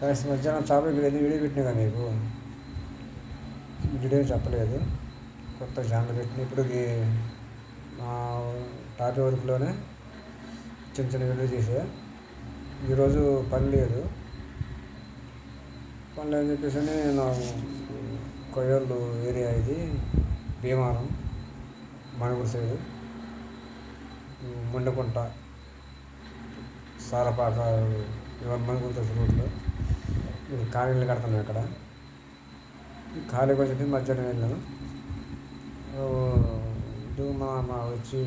కలిసి మధ్యాహ్నం చేపలు వీడియో పెట్టినా కదా నీకు, వీడియో చెప్పలేదు. కొత్త ఛానల్ పెట్టిన ఇప్పటికి టాపీ వర్క్లోనే చిన్న చిన్న వీడియో చేసా. ఈరోజు పని లేదు, పని లేదని చెప్పేసి నేను కొయ్యోళ్ళు ఏరియా ఇది భీమవరం మణిపూర్ సైడు ముండకుంట సారపాక ఇవన్నీ మణిపూర్ రూట్లో ఖాళీలు కడుతున్నాను. ఇక్కడ ఖాళీ కొంచెం మధ్యాహ్నం వెళ్ళాను. ఇది మా వచ్చి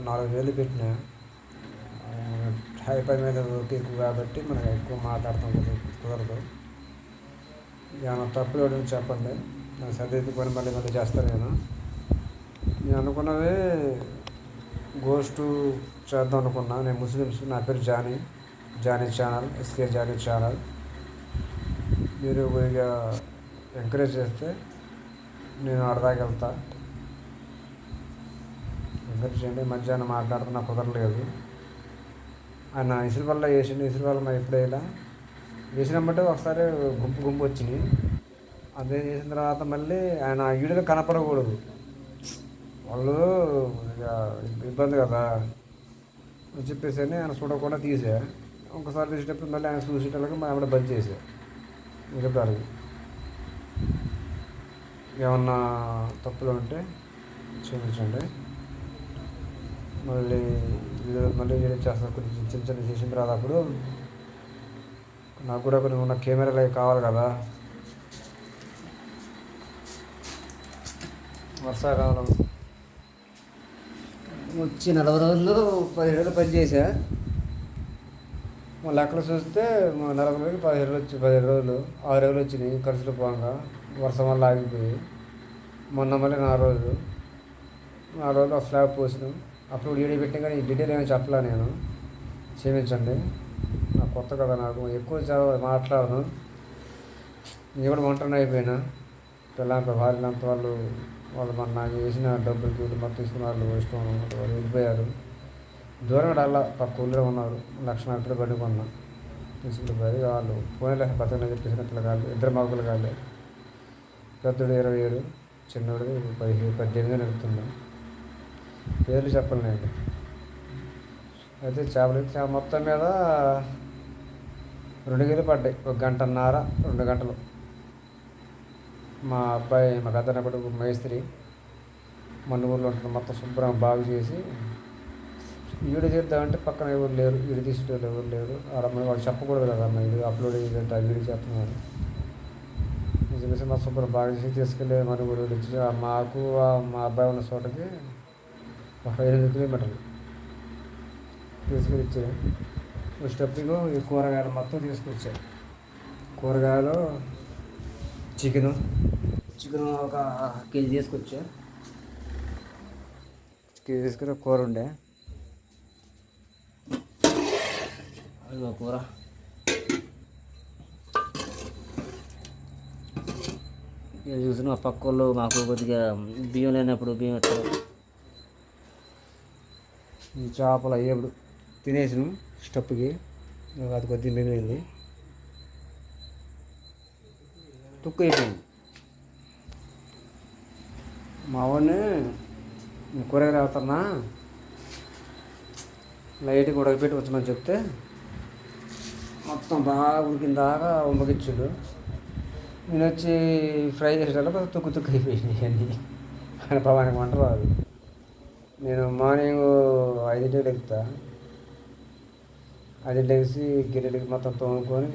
4,000 పెట్టిన. హైపై మీద వర్క్ ఎక్కువ కాబట్టి మనం ఎక్కువ మాట్లాడతాం కుదరదు. ఏమైనా తప్పులు ఎవరైనా చెప్పండి, నాకు సర్దిద్దు పని మళ్ళీ చేస్తాను. నేను అనుకున్నది గోస్ట్ చేద్దాం అనుకున్నా. నేను ముస్లిమ్స్, నా పేరు Jani channel, SK Jani channel. మీరు ఇక ఎంకరేజ్ చేస్తే నేను ఆడదాకా వెళ్తా. ఎంకరేజ్ చేయండి. మధ్యాహ్నం మాట్లాడుతున్నా కుదరలేదు. ఆయన ఇసురు వల్ల వేసిండు, ఇసురు వల్ల మరి ఎప్పుడైనా వేసినప్పుడు ఒకసారి గుంపు వచ్చినాయి. అదే చేసిన తర్వాత మళ్ళీ ఆయన వీడియోలో కనపడకూడదు, వాళ్ళు ఇక ఇబ్బంది కదా అని చెప్పేసి ఆయన చూడకుండా తీసా. ఒకసారి తీసేటప్పుడు మళ్ళీ ఆయన చూసేటప్పుడు మనం ఆవిడ బంద్ చేసా. చెప్పారు ఏమన్నా తప్పులు ఉంటే క్షమించండి. మళ్ళీ వీడియో చేస్తారు. కొంచెం చిన్న చిన్న చేసిన తర్వాత అప్పుడు నాకు కూడా కొన్ని ఉన్న కెమెరాలు అవి కావాలి కదా. వర్షాకాలం వచ్చి 40 రోజులు 15 రోజులు పనిచేసా. మళ్ళీ అక్కడ చూస్తే 40 రోజులకి 15 రోజులు 6 రోజులు వచ్చినాయి ఖర్చులు పోగా. వర్షం వల్ల ఆగిపోయి మొన్న మళ్ళీ 4 రోజులు ఒక స్లాబ్ పోసినాం. అప్పుడు వీడియో పెట్టిన కానీ డీటెయిల్ ఏమైనా చెప్పలే నేను, క్షమించండి. నాకు కొత్త కదా, నాకు ఎక్కువ మాట్లాడను. నేను కూడా ఒంటరిని అయిపోయినా. భార్యలంతా వాళ్ళు మన నాకు వేసిన డబ్బులకి మొత్తం తీసుకున్న వాళ్ళు ఇష్టం వాళ్ళు వెళ్ళిపోయారు. దూరం అలా పక్క ఊళ్ళో ఉన్నారు. 1,40,000 బండి కొన్నా, తీసుకుపోయి వాళ్ళు పోయిన బతకని చెప్పేసిన పిల్లగాళ్ళు, 2 మగపిల్ల కాళ్ళు. పెద్దడు 27, చిన్నోడు 18 నడుపుతున్నా. పేర్లు చెప్పలేండి. అయితే చేపలు మొత్తం మీద 2 కిలోలు పడ్డాయి. 1 గంటన్నర 2 గంటలు. మా పెద్దనప్పుడు మేస్త్రి మణిపూర్లో ఉంటుంది. మొత్తం శుభ్రంగా బాగు చేసి వీడియో చేద్దామంటే పక్కన ఎవరు లేరు, వీడియో తీసేటోళ్ళు ఎవరు లేరు. వాళ్ళు చెప్పకూడదు కదా, అమ్మ ఇది అప్లోడ్ చేసేట వీడియో చేస్తున్నారు. నిజంగా మా శుభ్రం బాగా చేసి తీసుకెళ్ళి మణిపూర్ ఇచ్చి మాకు మా అబ్బాయి ఉన్న చోటకి 8 కిలోమీటర్లు తీసుకెళ్ళి ఇచ్చారు. వచ్చేటప్పుడు ఈ కూరగాయలు మొత్తం తీసుకొచ్చారు. కూరగాయలు చికెను 1 కేజీ తీసుకొచ్చా. కేజీ తీసుకుని కూర ఉండే, అదిగో కూర. నేను చూసిన మా పక్క వాళ్ళు మాకు కొద్దిగా బియ్యం లేనప్పుడు బియ్యం ఇస్తారు. ఈ చేపలు అయ్యేప్పుడు తినేసాను స్టప్కి. అది కొద్దిగా మిగిలింది, తుక్కు అయిపోయింది. మా వాడిని కూరగాయలు అవుతున్నా లైట్గా ఉడకపెట్టి వచ్చమని చెప్తే మొత్తం బాగా ఉడికిన దాకా ఉమ్మకిచ్చాడు. నేను వచ్చి ఫ్రై చేసేటప్పుడు తుక్కు అయిపోయింది అన్నీ. ఆయన ప్రభానికి వంట రాదు. నేను మార్నింగ్ 5ంటికి లెగుతా. 5ంటికి లేచి గిన్నెలకి మొత్తం తోముకొని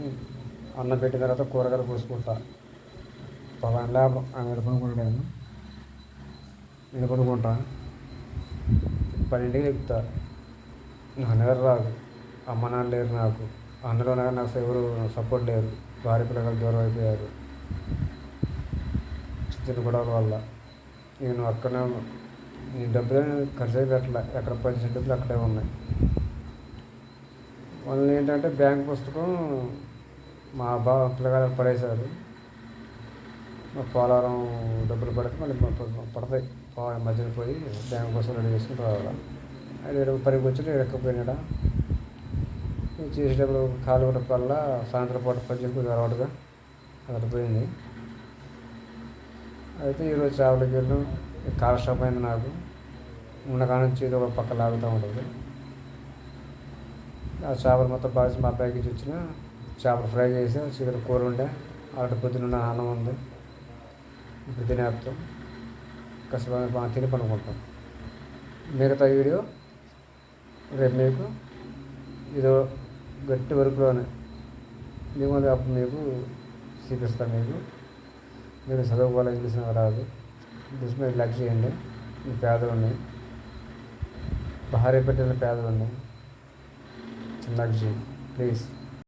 అన్నం పెట్టిన తర్వాత కూరగాయలు కోసుకుంటా. ప్రభాని లాభం ఆయన పనుకుంటాను. నేను పడుకుంటా. 12ంటికి లెగుతా. నాన్నగారు రాదు, అమ్మ నాన్న లేరు నాకు. అందులో నాకు ఎవరు సపోర్ట్ లేరు. భార్య పిల్లలు దూరం అయిపోయారు చిన్న గొడవల వల్ల. నేను అక్కడనే నేను డబ్బులు ఖర్చు అయి పెట్టలే. ఎక్కడ 10 డబ్బులు అక్కడే ఉన్నాయి. వాళ్ళు ఏంటంటే బ్యాంక్ పుస్తకం మా పిల్లగారు పడేశారు. మా పోలవరం డబ్బులు పడితే మళ్ళీ పడతాయి. మధ్యలో పోయి బ్యాంక్ కోసం రెడీ చేసుకుని రావాలి. ఆయన పనికి వచ్చి ఎక్కపోయినాడా. ఇది చేసేటప్పుడు కాలు వల్ల సాయంత్రం పూట పని చేసుకుని అలవాటుగా అక్కడ పోయింది. అయితే ఈరోజు చేపలకి వెళ్ళి కాలక్షేపం అయింది నాకు. ఉన్న కాడ నుంచి ఏదో ఒక పక్క లాగుతూ ఉంటుంది. ఆ చేపలు మొత్తం బాగా మా అబ్బాయికి ఇచ్చి వచ్చిన చేపలు ఫ్రై చేసి చికెన్ కూర ఉండే ఆల్రెడీ పొద్దున్న అన్నం ఉంది. ఇప్పుడు తినేస్తాం, కష్టపడి బాగా తిని పనుకుంటాం. మిగతా వీడియో రేపు మీకు ఇదో గట్టి వరకులోనే మీకు అప్పుడు మీకు చూపిస్తాను. మీరు చదువుకోవాలి, ఇంగ్లీష్ నాకు రాదు, ఇంగ్లీష్ మీద లైక్ చేయండి. మీ పేదలు ఉన్నాయి, భార్య పెట్టిన పేదలు ఉన్నాయి, చిన్నగా చేయండి ప్లీజ్.